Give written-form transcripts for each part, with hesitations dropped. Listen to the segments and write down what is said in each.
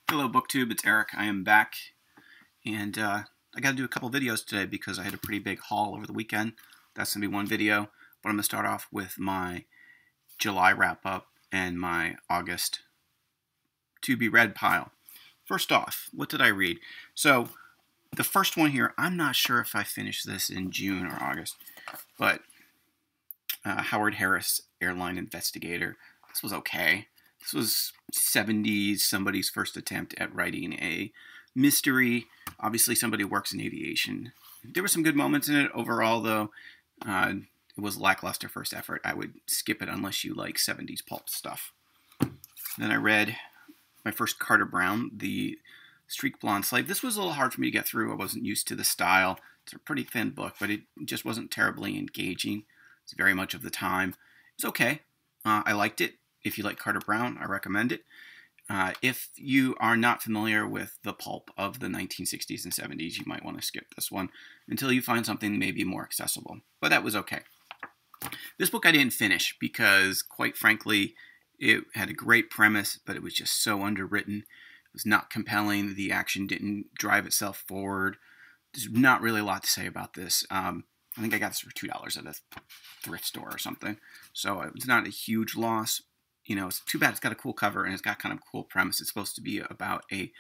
Hello Booktube, it's Eric. I am back, and I got to do a couple videos today because I had a pretty big haul over the weekend. That's going to be one video, but I'm going to start off with my July wrap-up and my August to-be-read pile. First off, what did I read? So, the first one here, I'm not sure if I finished this in June or August, but Howard Harris, Airline Investigator. This was okay. This was 70s, somebody's first attempt at writing a mystery. Obviously, somebody who works in aviation. There were some good moments in it. Overall, though, it was a lackluster first effort. I would skip it unless you like 70s pulp stuff. Then I read my first Carter Brown, The Streak Blonde Slave. This was a little hard for me to get through. I wasn't used to the style. It's a pretty thin book, but it just wasn't terribly engaging. It's very much of the time. It's okay. I liked it. If you like Carter Brown, I recommend it. If you are not familiar with the pulp of the 1960s and 70s, you might want to skip this one until you find something maybe more accessible. But that was okay. This book I didn't finish because, quite frankly, it had a great premise, but it was just so underwritten. It was not compelling. The action didn't drive itself forward. There's not really a lot to say about this. I think I got this for $2 at a thrift store or something. So it was not a huge loss. You know, it's too bad it's got a cool cover and it's got kind of a cool premise. It's supposed to be about a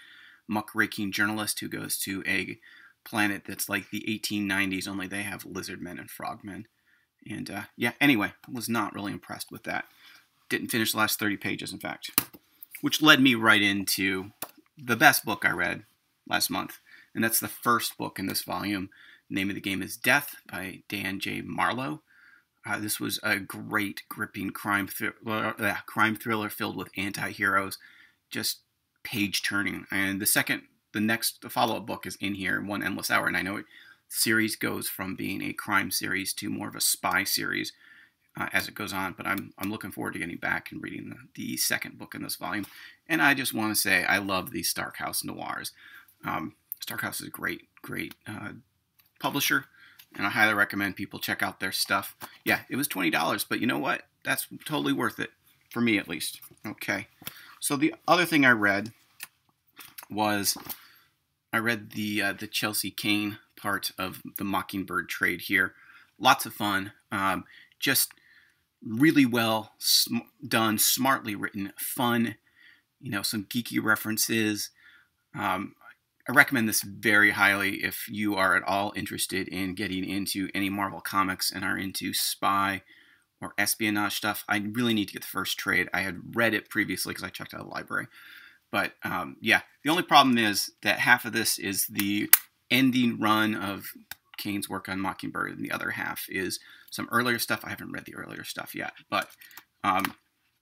muckraking journalist who goes to a planet that's like the 1890s, only they have lizard men and frogmen. And yeah, anyway, I was not really impressed with that. Didn't finish the last 30 pages, in fact. Which led me right into the best book I read last month. And that's the first book in this volume. The name of the game is Death by Dan J. Marlowe. This was a great, gripping crime thriller filled with anti-heroes, just page-turning. And the follow-up book is in here, One Endless Hour, and I know the series goes from being a crime series to more of a spy series as it goes on, but I'm looking forward to getting back and reading the second book in this volume. And I just want to say I love these Starkhouse noirs. Starkhouse is a great publisher. And I highly recommend people check out their stuff. Yeah, it was $20, but you know what? That's totally worth it, for me at least. Okay. So the other thing I read was the Chelsea Kane part of the Mockingbird trade here. Lots of fun. Just really well done, smartly written, fun. You know, some geeky references. I recommend this very highly if you are at all interested in getting into any Marvel comics and are into spy or espionage stuff. I really need to get the first trade. I had read it previously because I checked out the library. But yeah, the only problem is that half of this is the ending run of Kane's work on Mockingbird, and the other half is some earlier stuff. I haven't read the earlier stuff yet. But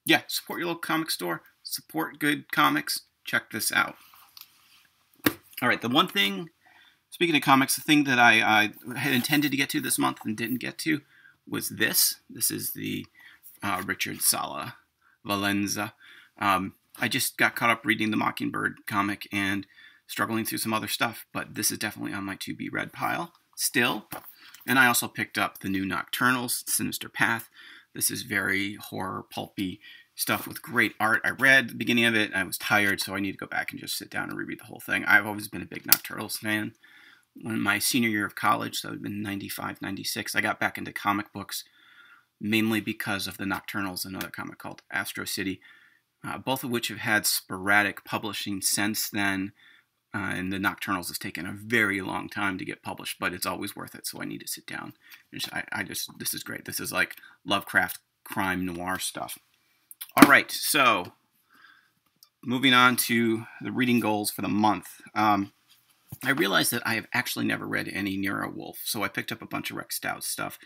yeah, support your local comic store. Support good comics. Check this out. All right, the one thing, speaking of comics, the thing that I had intended to get to this month and didn't get to was this. This is the Richard Sala Valenza. I just got caught up reading the Mockingbird comic and struggling through some other stuff, but this is definitely on my to-be-read pile still. And I also picked up the new Nocturnals, Sinister Path. This is very horror, pulpy stuff with great art. I read the beginning of it. I was tired, so I need to go back and just sit down and reread the whole thing. I've always been a big Nocturnals fan. When my senior year of college, so it would have been 95, 96, I got back into comic books, mainly because of the Nocturnals, another comic called Astro City, both of which have had sporadic publishing since then. And the Nocturnals has taken a very long time to get published, but it's always worth it, so I need to sit down. This is great. This is like Lovecraft crime noir stuff. All right, so moving on to the reading goals for the month. I realized that I have actually never read any Nero Wolfe, so I picked up a bunch of Rex Stout stuff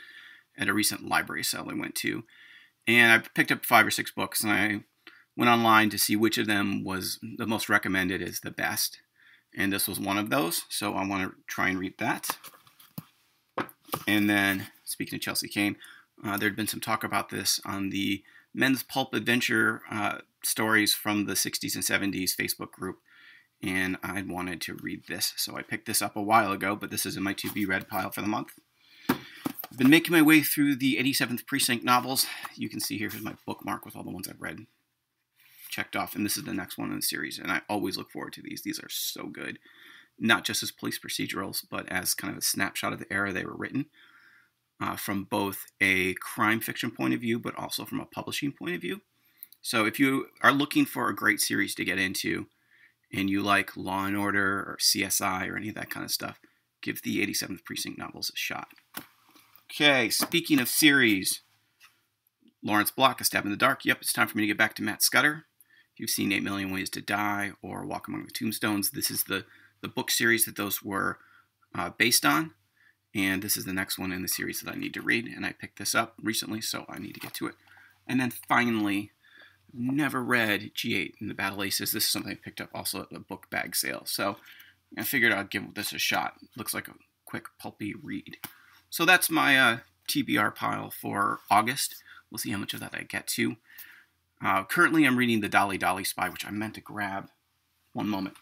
at a recent library sale I went to. And I picked up 5 or 6 books, and I went online to see which of them was the most recommended as the best. And this was one of those, so I want to try and read that. And then, speaking of Chelsea Kane, there had been some talk about this on the Men's Pulp Adventure stories from the 60s and 70s Facebook group, and I wanted to read this, so I picked this up a while ago, but this is in my to-be-read pile for the month. I've been making my way through the 87th Precinct novels. You can see here's my bookmark with all the ones I've read. checked off, and this is the next one in the series, and I always look forward to these. These are so good, not just as police procedurals, but as kind of a snapshot of the era they were written, from both a crime fiction point of view, but also from a publishing point of view. So if you are looking for a great series to get into, and you like Law and Order or CSI or any of that kind of stuff, give the 87th Precinct novels a shot. Okay, speaking of series, Lawrence Block, A Stab in the Dark. Yep, it's time for me to get back to Matt Scudder. If you've seen 8 Million Ways to Die or Walk Among the Tombstones, this is the book series that those were based on. And this is the next one in the series that I need to read. And I picked this up recently, so I need to get to it. And then finally, never read G8 in the Battle Aces. This is something I picked up also at the book bag sale. So I figured I'd give this a shot. Looks like a quick, pulpy read. So that's my TBR pile for August. We'll see how much of that I get to. Currently, I'm reading The Dolly Dolly Spy, which I meant to grab. One moment.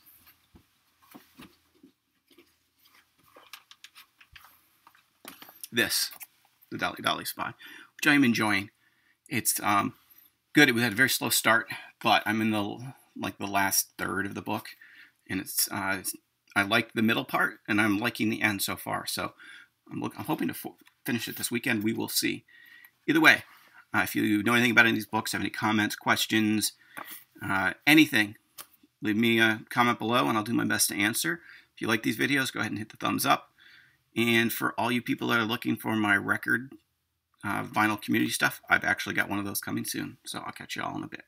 This, The Dolly Dolly Spy, which I am enjoying. It's good. It had a very slow start, but I'm in the last third of the book, and it's I like the middle part, and I'm liking the end so far. So I'm hoping to finish it this weekend. We will see. Either way, if you know anything about any of these books, have any comments, questions, anything, leave me a comment below, and I'll do my best to answer. If you like these videos, go ahead and hit the thumbs up. And for all you people that are looking for my record vinyl community stuff, I've actually got one of those coming soon. So I'll catch you all in a bit.